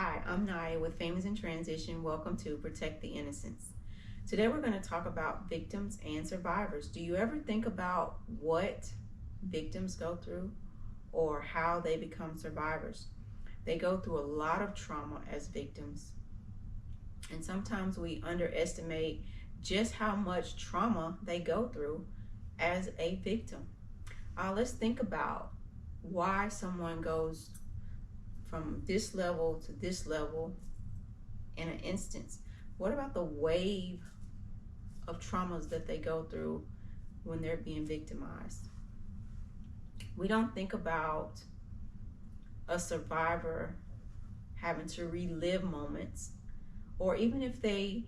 Hi, I'm Naya with Families in Transition. Welcome to Protect the Innocents. Today we're going to talk about victims and survivors. Do you ever think about what victims go through or how they become survivors? They go through a lot of trauma as victims, and sometimes we underestimate just how much trauma they go through as a victim. Let's think about why someone goes from this level to this level in an instance. What about the wave of traumas that they go through when they're being victimized? We don't think about a survivor having to relive moments, or even if they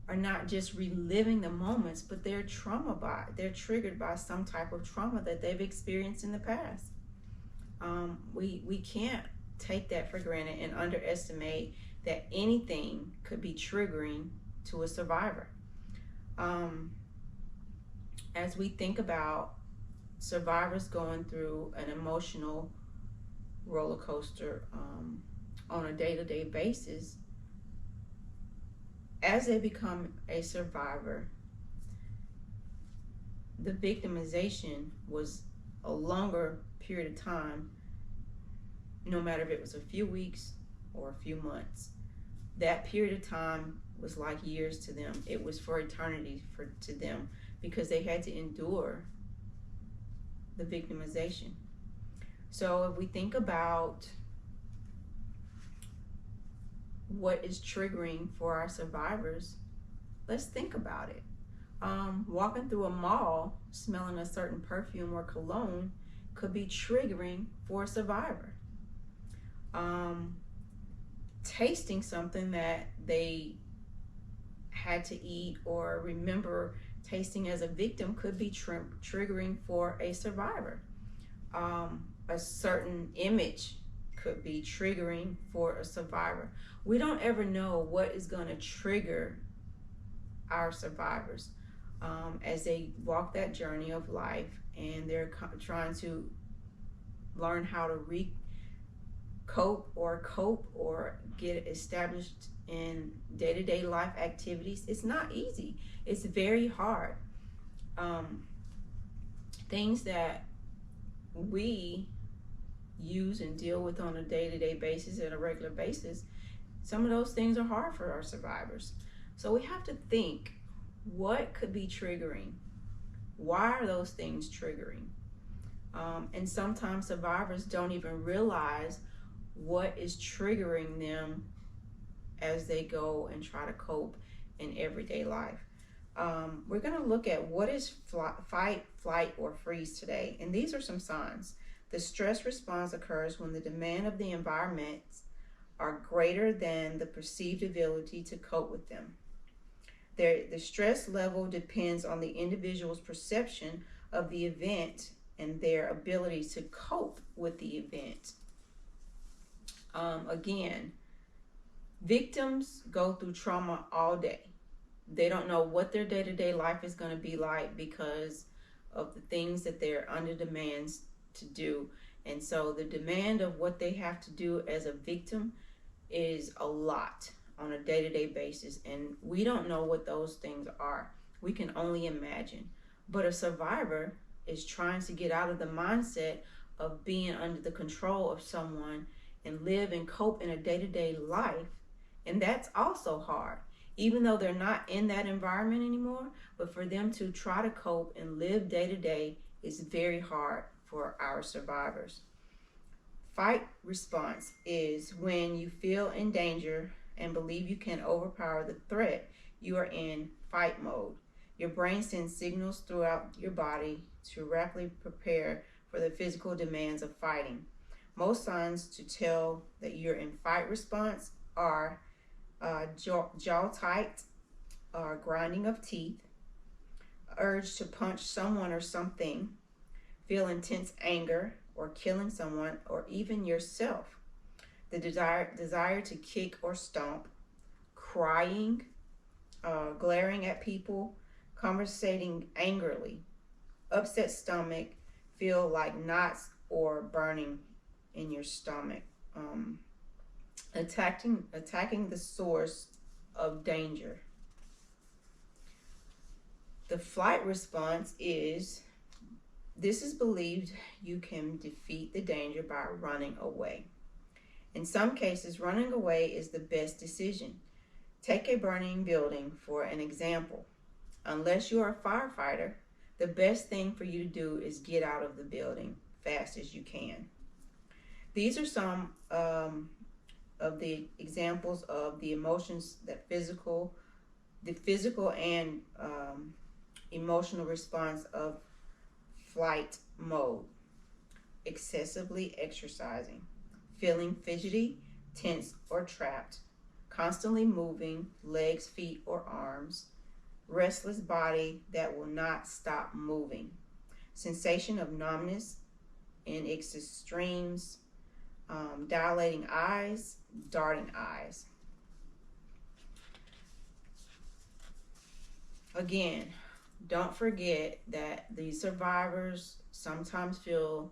are not just reliving the moments, but they're triggered by some type of trauma that they've experienced in the past. We can't take that for granted and underestimate that anything could be triggering to a survivor. Um, as we think about survivors going through an emotional roller coaster on a day-to-day basis, as they become a survivor, the victimization was a longer period of time, no matter if it was a few weeks or a few months. That period of time was like years to them. It was for eternity to them, because they had to endure the victimization. So if we think about what is triggering for our survivors, let's think about it. Walking through a mall smelling a certain perfume or cologne could be triggering for a survivor. Tasting something that they had to eat or remember tasting as a victim could be triggering for a survivor. A certain image could be triggering for a survivor. We don't ever know what is going to trigger our survivors as they walk that journey of life, and they're trying to learn how to cope or get established in day-to-day life activities. It's not easy. It's very hard. Things that we use and deal with on a day-to-day basis, and a regular basis, some of those things are hard for our survivors. So we have to think, what could be triggering? Why are those things triggering? And sometimes survivors don't even realize what is triggering them as they go and try to cope in everyday life. We're going to look at what is fight, flight, or freeze today. And these are some signs. The stress response occurs when the demand of the environment are greater than the perceived ability to cope with them. The stress level depends on the individual's perception of the event and their ability to cope with the event. Again, victims go through trauma all day. They don't know what their day-to-day life is going to be like because of the things that they're under demands to do. And so the demand of what they have to do as a victim is a lot on a day-to-day basis, and we don't know what those things are. We can only imagine. But a survivor is trying to get out of the mindset of being under the control of someone and live and cope in a day-to-day life, and that's also hard, even though they're not in that environment anymore. But for them to try to cope and live day-to-day is very hard for our survivors. Fight response is when you feel in danger and believe you can overpower the threat. You are in fight mode. Your brain sends signals throughout your body to rapidly prepare for the physical demands of fighting. Most signs to tell that you're in fight response are jaw tight, grinding of teeth, urge to punch someone or something, feel intense anger or killing someone or even yourself, the desire to kick or stomp, crying, glaring at people, conversating angrily, upset stomach, feel like knots or burning in your stomach. attacking the source of danger. The flight response is this is believed you can defeat the danger by running away. In some cases, running away is the best decision. Take a burning building for an example. Unless you are a firefighter, the best thing for you to do is get out of the building fast as you can. These are some of the examples of the emotions that the physical and emotional response of flight mode. Excessively exercising, feeling fidgety, tense, or trapped, constantly moving legs, feet, or arms, restless body that will not stop moving, sensation of numbness in its extremes, dilating eyes, darting eyes. Again, don't forget that the survivors sometimes feel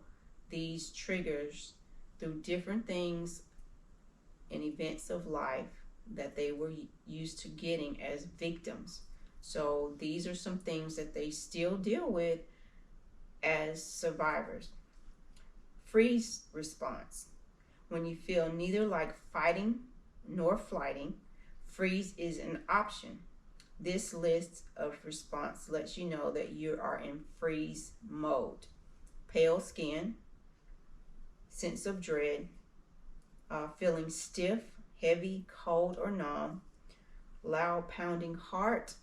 these triggers through different things and events of life that they were used to getting as victims. So these are some things that they still deal with as survivors. Freeze response. When you feel neither like fighting nor flighting, freeze is an option. This list of response lets you know that you are in freeze mode. Pale skin, sense of dread, feeling stiff, heavy, cold, or numb, loud pounding heart,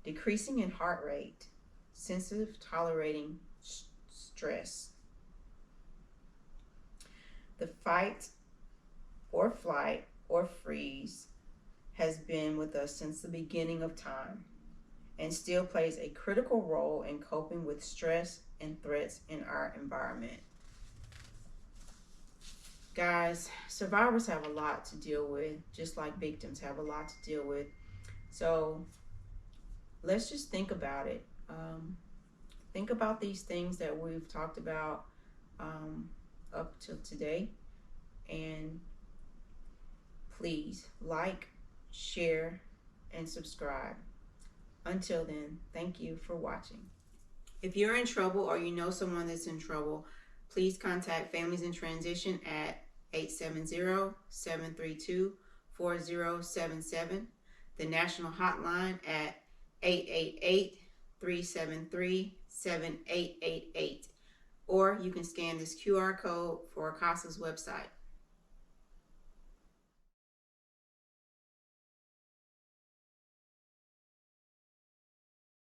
decreasing in heart rate, sensitive tolerating stress. The fight or flight or freeze has been with us since the beginning of time and still plays a critical role in coping with stress and threats in our environment. Guys, survivors have a lot to deal with, just like victims have a lot to deal with. So let's just think about it. Think about these things that we've talked about up till today. And please like, share, and subscribe. Until then, thank you for watching. If you're in trouble or you know someone that's in trouble, please contact Families in Transition at 870-732-4077, the national hotline at 888-373-7888, or you can scan this QR code for CASA's website.